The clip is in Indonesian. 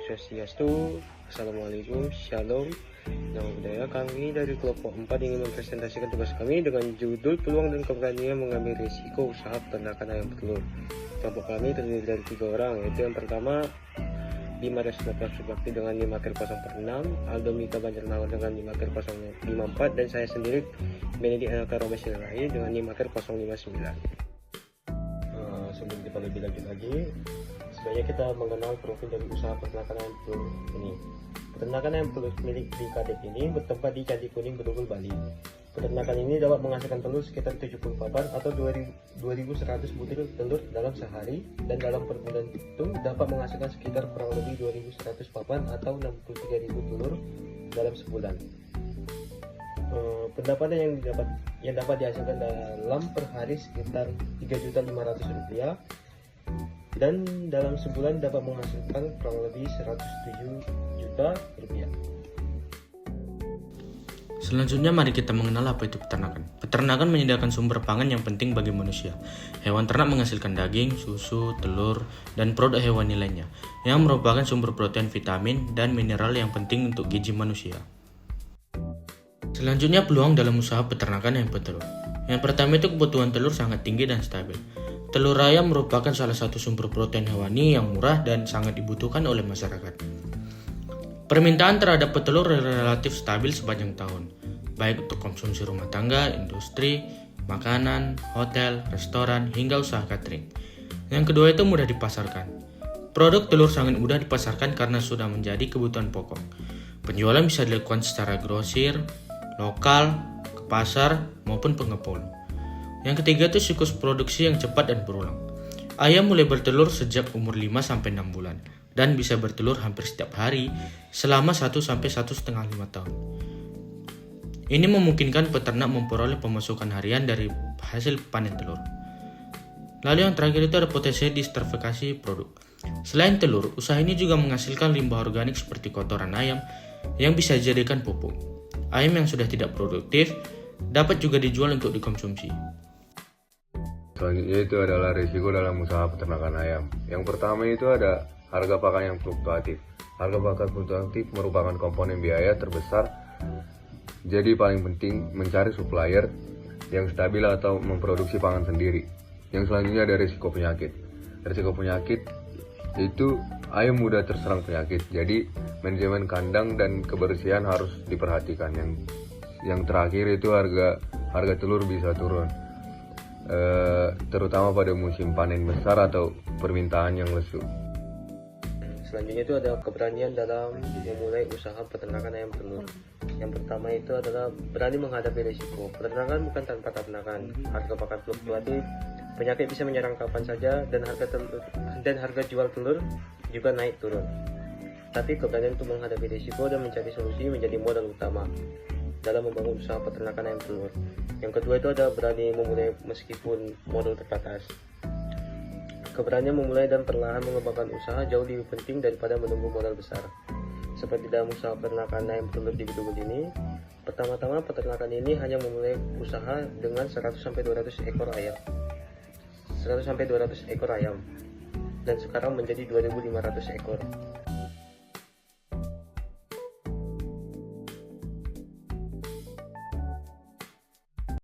Swastiastu. Assalamualaikum, Shalom. Nama budaya, kami dari kelompok 4 ingin mempresentasikan tugas kami dengan judul peluang dan keberanian mengambil risiko usaha peternakan ayam petelur. Kelompok kami terdiri dari 3 orang, yaitu yang pertama Bima Resnata Subakti dengan 5/0/6, Aldo Mika Banjarnawar dengan 5/054, dan saya sendiri Benedict Anaka Roma Silalahi dengan 5/059. Sebelum kita lebih lanjut lagi, sebaiknya kita mengenal profil dari usaha peternakan ayam petelur ini. Peternakan ayam petelur milik di Kadek ini bertempat di Candi Kuning, Bedugul, Bali. Peternakan ini dapat menghasilkan telur sekitar 70 papan atau 2.100 butir telur dalam sehari, dan dalam per bulan itu dapat menghasilkan sekitar kurang lebih 2.100 papan atau 63.000 telur dalam sebulan. Pendapatan yang dapat dihasilkan dalam per hari sekitar Rp3.500.000, dan dalam sebulan dapat menghasilkan kurang lebih Rp107 juta. Selanjutnya mari kita mengenal apa itu peternakan. Peternakan menyediakan sumber pangan yang penting bagi manusia. Hewan ternak menghasilkan daging, susu, telur, dan produk hewani lainnya yang merupakan sumber protein, vitamin, dan mineral yang penting untuk gizi manusia. Selanjutnya peluang dalam usaha peternakan ayam petelur. Yang pertama itu kebutuhan telur sangat tinggi dan stabil. Telur ayam merupakan salah satu sumber protein hewani yang murah dan sangat dibutuhkan oleh masyarakat. Permintaan terhadap petelur relatif stabil sepanjang tahun, baik untuk konsumsi rumah tangga, industri, makanan, hotel, restoran, hingga usaha catering. Yang kedua itu mudah dipasarkan. Produk telur sangat mudah dipasarkan karena sudah menjadi kebutuhan pokok. Penjualan bisa dilakukan secara grosir, lokal, ke pasar, maupun pengepul. Yang ketiga itu siklus produksi yang cepat dan berulang. Ayam mulai bertelur sejak umur 5-6 bulan dan bisa bertelur hampir setiap hari selama 1-1,5 tahun. Ini memungkinkan peternak memperoleh pemasukan harian dari hasil panen telur. Lalu yang terakhir itu ada potensi diversifikasi produk. Selain telur, usaha ini juga menghasilkan limbah organik seperti kotoran ayam yang bisa dijadikan pupuk. Ayam yang sudah tidak produktif dapat juga dijual untuk dikonsumsi. Selanjutnya itu adalah risiko dalam usaha peternakan ayam. Yang pertama itu ada harga pakan yang fluktuatif. Harga pakan fluktuatif merupakan komponen biaya terbesar. Jadi paling penting mencari supplier yang stabil atau memproduksi pangan sendiri. Yang selanjutnya ada risiko penyakit. Risiko penyakit itu ayam mudah terserang penyakit. Jadi manajemen kandang dan kebersihan harus diperhatikan. Yang terakhir itu harga telur bisa turun. Terutama pada musim panen besar atau permintaan yang lesu. Selanjutnya itu ada keberanian dalam memulai usaha peternakan ayam telur. Yang pertama itu adalah berani menghadapi risiko. Peternakan bukan tanpa tantangan. Harga pakan fluktuatif, penyakit bisa menyerang kapan saja, dan harga jual telur juga naik turun. Tapi keberanian untuk menghadapi risiko dan mencari solusi menjadi modal utama dalam membangun usaha peternakan ayam telur. Yang kedua itu ada berani memulai meskipun modal terbatas. Keberanian memulai dan perlahan mengembangkan usaha jauh lebih penting daripada menunggu modal besar. Seperti dalam usaha peternakan ayam telur di Bedugul ini, pertama-tama peternakan ini hanya memulai usaha dengan 100-200 ekor ayam. 100-200 ekor ayam. Dan sekarang menjadi 2.500 ekor.